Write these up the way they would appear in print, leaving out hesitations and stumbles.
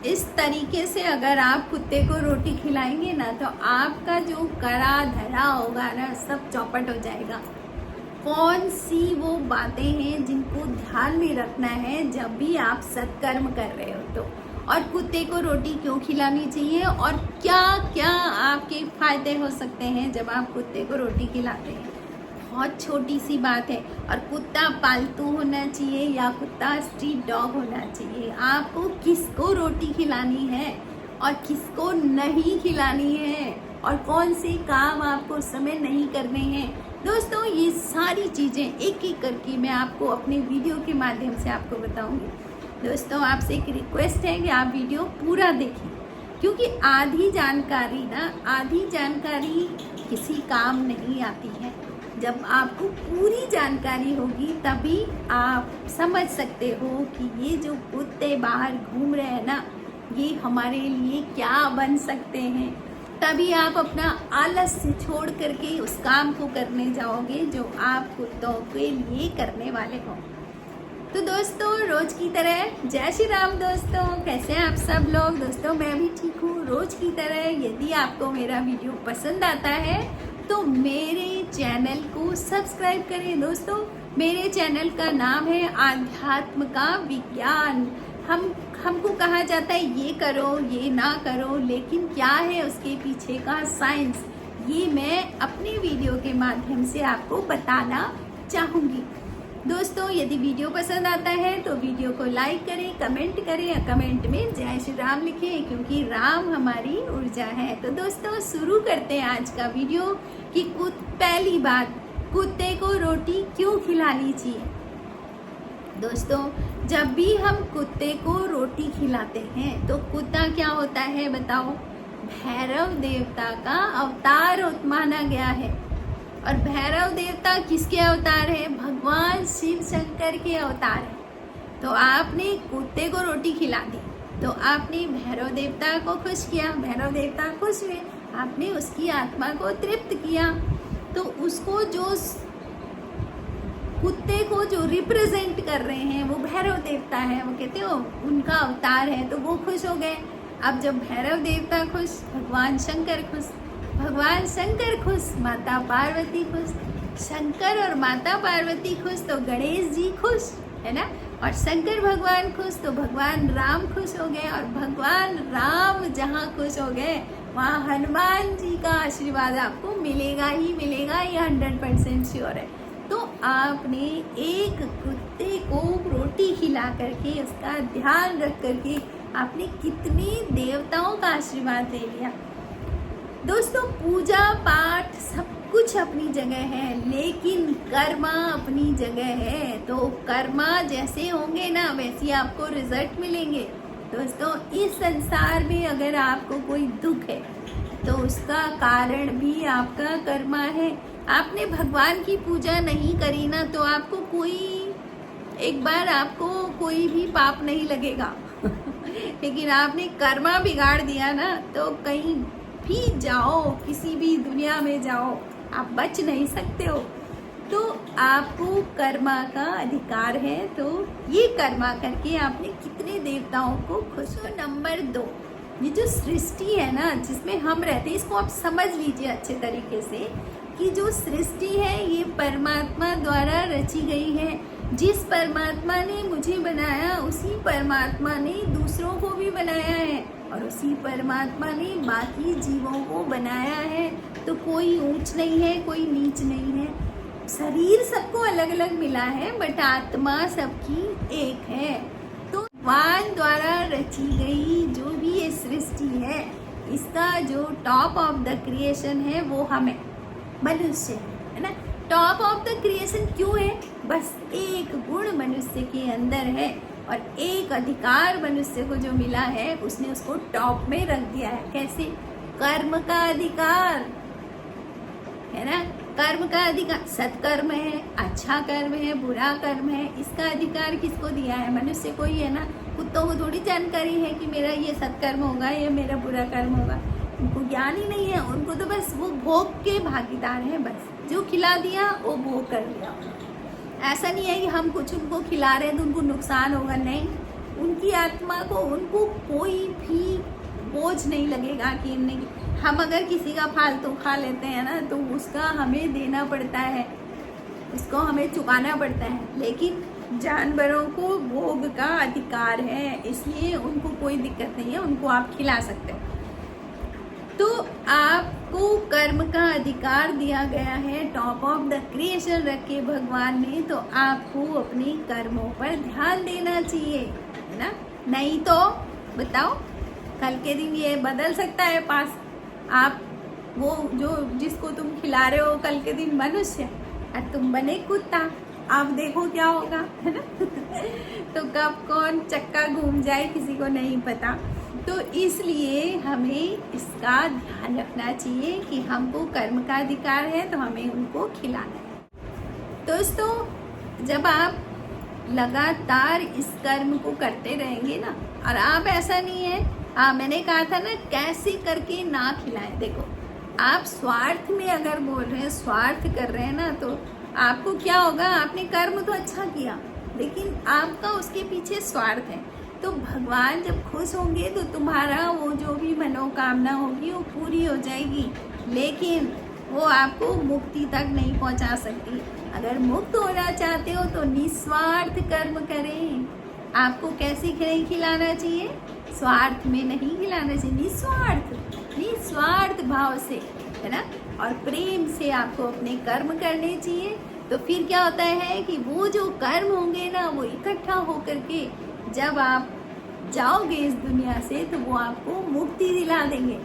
इस तरीके से अगर आप कुत्ते को रोटी खिलाएंगे ना तो आपका जो करा धरा होगा ना सब चौपट हो जाएगा। कौन सी वो बातें हैं जिनको ध्यान में रखना है जब भी आप सत्कर्म कर रहे हो तो, और कुत्ते को रोटी क्यों खिलानी चाहिए और क्या क्या आपके फायदे हो सकते हैं जब आप कुत्ते को रोटी खिलाते हैं। बहुत छोटी सी बात है। और कुत्ता पालतू होना चाहिए या कुत्ता स्ट्रीट डॉग होना चाहिए, आपको किसको रोटी खिलानी है और किसको नहीं खिलानी है और कौन से काम आपको उस समय नहीं करने हैं। दोस्तों ये सारी चीज़ें एक एक करके मैं आपको अपने वीडियो के माध्यम से आपको बताऊंगी। दोस्तों आपसे एक रिक्वेस्ट है कि आप वीडियो पूरा देखें, क्योंकि आधी जानकारी किसी काम नहीं आती है। जब आपको पूरी जानकारी होगी तभी आप समझ सकते हो कि ये जो कुत्ते बाहर घूम रहे हैं ना, ये हमारे लिए क्या बन सकते हैं। तभी आप अपना आलस्य छोड़ करके उस काम को करने जाओगे जो आप कुत्तों के लिए करने वाले हो। तो दोस्तों रोज की तरह जय श्री राम। दोस्तों कैसे हैं आप सब लोग। दोस्तों मैं भी ठीक हूँ। रोज की तरह यदि आपको मेरा वीडियो पसंद आता है तो मेरे चैनल को सब्सक्राइब करें। दोस्तों मेरे चैनल का नाम है आध्यात्म का विज्ञान। हमको कहा जाता है ये करो ये ना करो, लेकिन क्या है उसके पीछे का साइंस, ये मैं अपने वीडियो के माध्यम से आपको बताना चाहूँगी। दोस्तों यदि वीडियो पसंद आता है तो वीडियो को लाइक करें, कमेंट करें और कमेंट में जय श्री राम लिखें, क्योंकि राम हमारी ऊर्जा है। तो दोस्तों शुरू करते हैं आज का वीडियो कि पहली बात, कुत्ते को रोटी क्यों खिलानी चाहिए। दोस्तों जब भी हम कुत्ते को रोटी खिलाते हैं तो कुत्ता क्या होता है बताओ, भैरव देवता का अवतार माना गया है। और भैरव देवता किसके अवतार है, भगवान शिव शंकर के अवतार है। तो आपने कुत्ते को रोटी खिला दी तो आपने भैरव देवता को खुश किया, भैरव देवता खुश हुए, आपने उसकी आत्मा को तृप्त किया। तो उसको जो कुत्ते को जो रिप्रेजेंट कर रहे हैं वो भैरव देवता है, वो कहते हो उनका अवतार है, तो वो खुश हो गए। अब जब भैरव देवता खुश, भगवान शंकर खुश, भगवान शंकर खुश, माता पार्वती खुश, शंकर और माता पार्वती खुश तो गणेश जी खुश है ना, और शंकर भगवान खुश तो भगवान राम खुश हो गए, और भगवान राम जहाँ खुश हो गए वहाँ हनुमान जी का आशीर्वाद आपको मिलेगा ही मिलेगा, ये 100% श्योर है। तो आपने एक कुत्ते को रोटी खिला करके उसका ध्यान रख करके आपने कितने देवताओं का आशीर्वाद ले लिया। दोस्तों पूजा पाठ सब कुछ अपनी जगह है, लेकिन कर्मा अपनी जगह है। तो कर्मा जैसे होंगे ना वैसे आपको रिजल्ट मिलेंगे। दोस्तों इस संसार में अगर आपको कोई दुख है तो उसका कारण भी आपका कर्मा है। आपने भगवान की पूजा नहीं करी ना तो आपको एक बार आपको कोई भी पाप नहीं लगेगा लेकिन आपने कर्मा बिगाड़ दिया ना तो कहीं भी जाओ, किसी भी दुनिया में जाओ, आप बच नहीं सकते हो। तो आपको कर्मा का अधिकार है, तो ये कर्मा करके आपने कितने देवताओं को खुश हो। नंबर 2, ये जो सृष्टि है ना जिसमें हम रहते हैं, इसको आप समझ लीजिए अच्छे तरीके से कि जो सृष्टि है ये परमात्मा द्वारा रची गई है। जिस परमात्मा ने मुझे बनाया उसी परमात्मा ने दूसरों को भी बनाया है, और उसी परमात्मा ने बाकी जीवों को बनाया है। तो कोई ऊंच नहीं है, कोई नीच नहीं है। शरीर सबको अलग अलग मिला है बट आत्मा सबकी एक है। तो भगवान द्वारा रची गई जो भी ये सृष्टि है, इसका जो टॉप ऑफ द क्रिएशन है वो हम है, मनुष्य है ना। टॉप ऑफ द क्रिएशन क्यों है, बस एक गुण मनुष्य के अंदर है और एक अधिकार मनुष्य को जो मिला है उसने उसको टॉप में रख दिया है। कैसे, कर्म का अधिकार है ना, कर्म का अधिकार, सत्कर्म है, अच्छा कर्म है, बुरा कर्म है, इसका अधिकार किसको दिया है, मनुष्य को ही है ना। कुत्तों को थोड़ी जानकारी है कि मेरा ये सत्कर्म होगा या मेरा बुरा कर्म होगा, उनको ज्ञान ही नहीं है। उनको तो बस वो भोग के भागीदार हैं, बस जो खिला दिया वो भोग कर लिया। ऐसा नहीं है कि हम कुछ उनको खिला रहे हैं तो उनको नुकसान होगा, नहीं, उनकी आत्मा को, उनको कोई भी बोझ नहीं लगेगा कि हम अगर किसी का फालतू खा लेते हैं ना तो उसका हमें देना पड़ता है, उसको हमें चुकाना पड़ता है। लेकिन जानवरों को भोग का अधिकार है, इसलिए उनको कोई दिक्कत नहीं है, उनको आप खिला सकते हैं। तो आपको कर्म का अधिकार दिया गया है, टॉप ऑफ द क्रिएशन रख के भगवान ने, तो आपको अपने कर्मों पर ध्यान देना चाहिए, है ना। नहीं तो बताओ, कल के दिन ये बदल सकता है पास। आप वो जो जिसको तुम खिला रहे हो कल के दिन मनुष्य और तुम बने कुत्ता, आप देखो क्या होगा, है ना। तो कब कौन चक्का घूम जाए किसी को नहीं पता। तो इसलिए हमें इसका ध्यान रखना चाहिए कि हमको कर्म का अधिकार है तो हमें उनको खिलाना है। दोस्तों, जब आप लगातार इस कर्म को करते रहेंगे ना, और आप ऐसा नहीं है, मैंने कहा था ना कैसे करके ना खिलाएं। देखो, आप स्वार्थ में अगर बोल रहे हैं, स्वार्थ कर रहे हैं ना, तो आपको क्या होगा, आपने कर्म तो अच्छा किया लेकिन आपका उसके पीछे स्वार्थ है। तो भगवान जब खुश होंगे तो तुम्हारा वो जो भी मनोकामना होगी वो पूरी हो जाएगी, लेकिन वो आपको मुक्ति तक नहीं पहुंचा सकती। अगर मुक्त होना चाहते हो तो निस्वार्थ कर्म करें। आपको कैसे खिलाना चाहिए, स्वार्थ में नहीं खिलाना चाहिए, निस्वार्थ भाव से, है ना, और प्रेम से आपको अपने कर्म करने चाहिए। तो फिर क्या होता है कि वो जो कर्म होंगे ना वो इकट्ठा होकर के जब आप जाओगे इस दुनिया से तो वो आपको मुक्ति दिला देंगे।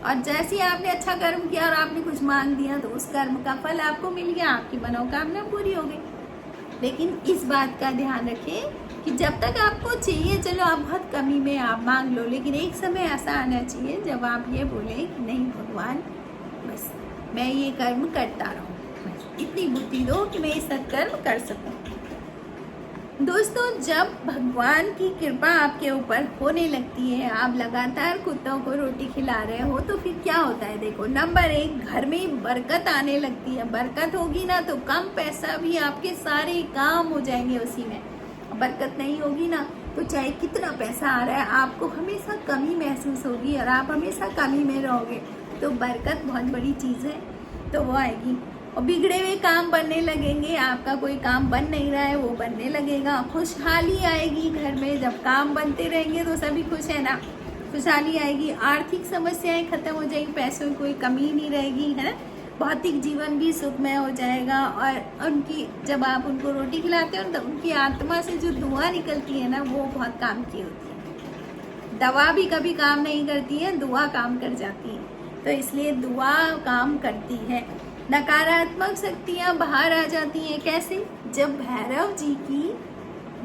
और जैसे ही आपने अच्छा कर्म किया और आपने कुछ मांग दिया तो उस कर्म का फल आपको मिल गया, आपकी मनोकामना पूरी हो गई। लेकिन इस बात का ध्यान रखें कि जब तक आपको चाहिए, चलो आप बहुत कमी में आप मांग लो, लेकिन एक समय ऐसा आना चाहिए जब आप ये बोले कि नहीं भगवान, बस मैं ये कर्म करता रहूं, इतनी बुद्धि दो कि मैं ये सत्कर्म कर सकूं। दोस्तों, जब भगवान की कृपा आपके ऊपर होने लगती है, आप लगातार कुत्तों को रोटी खिला रहे हो, तो फिर क्या होता है। देखो, नंबर 1, घर में बरकत आने लगती है। बरकत होगी ना तो कम पैसा भी आपके सारे काम हो जाएंगे उसी में। बरकत नहीं होगी ना तो चाहे कितना पैसा आ रहा है आपको हमेशा कमी महसूस होगी और आप हमेशा कमी में रहोगे। तो बरकत बहुत बड़ी चीज़ है, तो वो आएगी। और बिगड़े हुए काम बनने लगेंगे, आपका कोई काम बन नहीं रहा है वो बनने लगेगा। खुशहाली आएगी घर में, जब काम बनते रहेंगे तो सभी खुश है ना, खुशहाली आएगी। आर्थिक समस्याएं खत्म हो जाएगी, पैसों की कोई कमी नहीं रहेगी, है ना। भौतिक जीवन भी सुखमय हो जाएगा। और उनकी जब आप उनको रोटी खिलाते हो तो उनकी आत्मा से जो दुआ निकलती है ना वो बहुत काम की होती है। दवा भी कभी काम नहीं करती है, दुआ काम कर जाती है। तो इसलिए दुआ काम करती है। नकारात्मक शक्तियाँ बाहर आ जाती हैं। कैसे, जब भैरव जी की,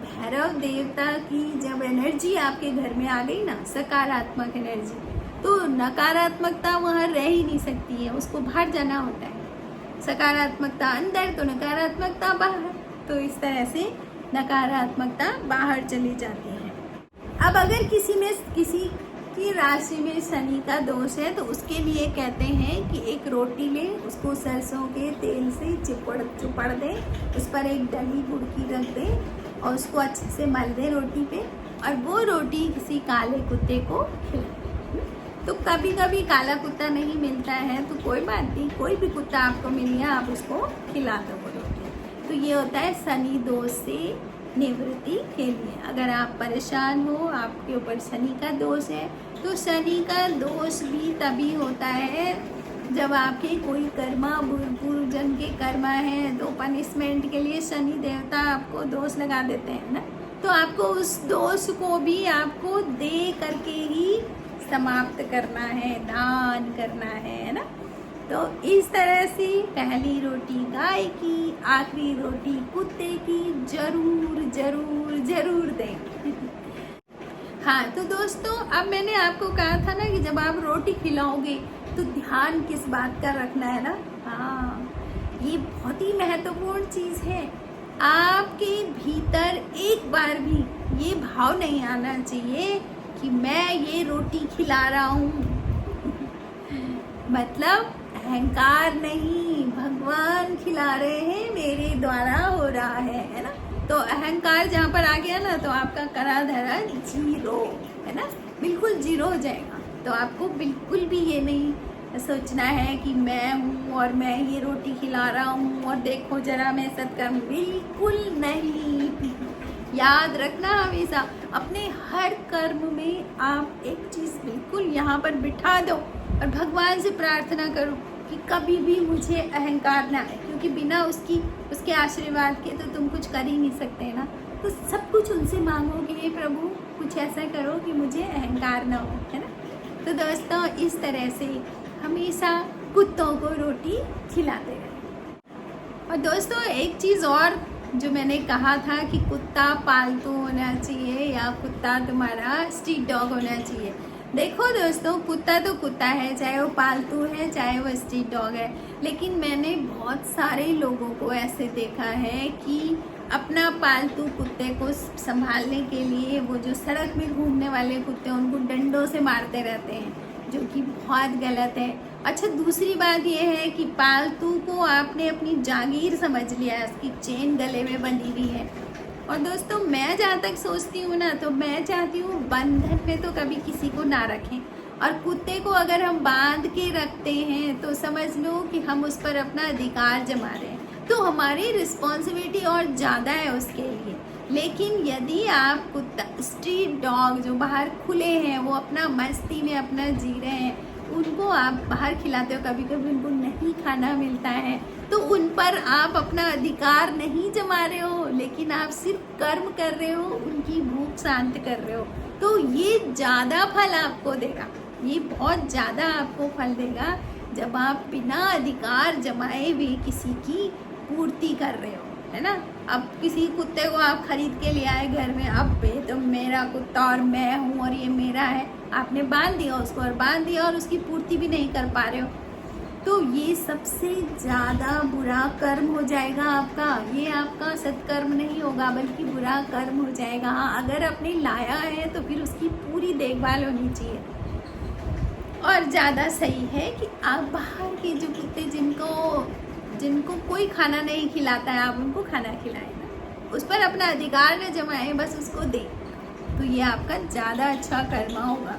भैरव देवता की जब एनर्जी आपके घर में आ गई ना, सकारात्मक एनर्जी, तो नकारात्मकता वहाँ रह ही नहीं सकती है, उसको बाहर जाना होता है। सकारात्मकता अंदर तो नकारात्मकता बाहर, तो इस तरह से नकारात्मकता बाहर चली जाती है। अब अगर किसी की राशि में शनि का दोष है तो उसके लिए कहते हैं कि एक रोटी ले, उसको सरसों के तेल से चुपड़ दे, उस पर एक डली गुड़ की रख दे और उसको अच्छे से मल दे रोटी पे, और वो रोटी किसी काले कुत्ते को खिलाए। तो कभी कभी काला कुत्ता नहीं मिलता है तो कोई बात नहीं, कोई भी कुत्ता आपको मिल गया आप उसको खिला दो वो रोटी। तो ये होता है शनि दोष से निवृत्ति के लिए। अगर आप परेशान हो, आपके ऊपर शनि का दोष है, तो शनि का दोष भी तभी होता है जब आपके कोई कर्मा, पूर्व जन्म के कर्मा है, तो पनिशमेंट के लिए शनि देवता आपको दोष लगा देते हैं ना। तो आपको उस दोष को भी आपको दे करके ही समाप्त करना है, दान करना है ना। तो इस तरह से पहली रोटी गाय की, आखिरी रोटी कुत्ते की जरूर जरूर जरूर दें। हाँ, तो दोस्तों, अब मैंने आपको कहा था ना कि जब आप रोटी खिलाओगे तो ध्यान किस बात का रखना है ना। हाँ, ये बहुत ही महत्वपूर्ण चीज़ है। आपके भीतर एक बार भी ये भाव नहीं आना चाहिए कि मैं ये रोटी खिला रहा हूँ। मतलब अहंकार नहीं, भगवान खिला रहे हैं, मेरे द्वारा हो रहा है ना। तो अहंकार जहाँ पर आ गया ना, तो आपका करा धरा जीरो, है ना, बिल्कुल जीरो हो जाएगा। तो आपको बिल्कुल भी ये नहीं सोचना है कि मैं हूँ और मैं ये रोटी खिला रहा हूँ और देखो जरा मैं सत्कर्म, बिल्कुल नहीं। याद रखना हमेशा अपने हर कर्म में आप एक चीज़ बिल्कुल यहाँ पर बिठा दो और भगवान से प्रार्थना करो कि कभी भी मुझे अहंकार ना आए, क्योंकि बिना उसके आशीर्वाद के तो तुम कुछ कर ही नहीं सकते ना। तो सब कुछ उनसे मांगो कि हे प्रभु कुछ ऐसा करो कि मुझे अहंकार ना हो, है ना। तो दोस्तों इस तरह से हमेशा कुत्तों को रोटी खिलाते रहे। और दोस्तों एक चीज़ और जो मैंने कहा था कि कुत्ता पालतू होना चाहिए या कुत्ता तुम्हारा स्ट्रीट डॉग होना चाहिए। देखो दोस्तों, कुत्ता तो कुत्ता है, चाहे वो पालतू है चाहे वो स्ट्रीट डॉग है, लेकिन मैंने बहुत सारे लोगों को ऐसे देखा है कि अपना पालतू कुत्ते को संभालने के लिए वो जो सड़क में घूमने वाले कुत्ते उनको डंडों से मारते रहते हैं, जो कि बहुत गलत है। अच्छा, दूसरी बात यह है कि पालतू को आपने अपनी जागीर समझ लिया है, उसकी चेन गले में बंधी हुई है। और दोस्तों मैं जहाँ तक सोचती हूँ ना, तो मैं चाहती हूँ बंधन में तो कभी किसी को ना रखें, और कुत्ते को अगर हम बांध के रखते हैं तो समझ लो कि हम उस पर अपना अधिकार जमा रहे हैं, तो हमारी रिस्पॉन्सिबिलिटी और ज़्यादा है उसके लिए। लेकिन यदि आप कुत्ता स्ट्रीट डॉग जो बाहर खुले हैं, वो अपना मस्ती में अपना जी रहे हैं, उनको आप बाहर खिलाते हो, कभी कभी उनको नहीं खाना मिलता है, तो उन पर आप अपना अधिकार नहीं जमा रहे हो, लेकिन आप सिर्फ कर्म कर रहे हो, उनकी भूख शांत कर रहे हो। तो ये ज़्यादा फल आपको देगा, ये बहुत ज़्यादा आपको फल देगा जब आप बिना अधिकार जमाए हुए किसी की पूर्ति कर रहे हो, है ना। अब किसी कुत्ते को आप खरीद के ले आए घर में, अब ये तो मेरा कुत्ता और मैं हूँ और ये मेरा है, आपने बांध दिया उसको और बांध दिया और उसकी पूर्ति भी नहीं कर पा रहे हो, तो ये सबसे ज़्यादा बुरा कर्म हो जाएगा आपका। ये आपका सत्कर्म नहीं होगा बल्कि बुरा कर्म हो जाएगा। हाँ, अगर आपने लाया है तो फिर उसकी पूरी देखभाल होनी चाहिए। और ज़्यादा सही है कि आप बाहर के जो कुत्ते जिनको कोई खाना नहीं खिलाता है, आप उनको खाना खिलाएं ना, उस पर अपना अधिकार न जमाएं, बस उसको दें, तो ये आपका ज़्यादा अच्छा कर्म होगा।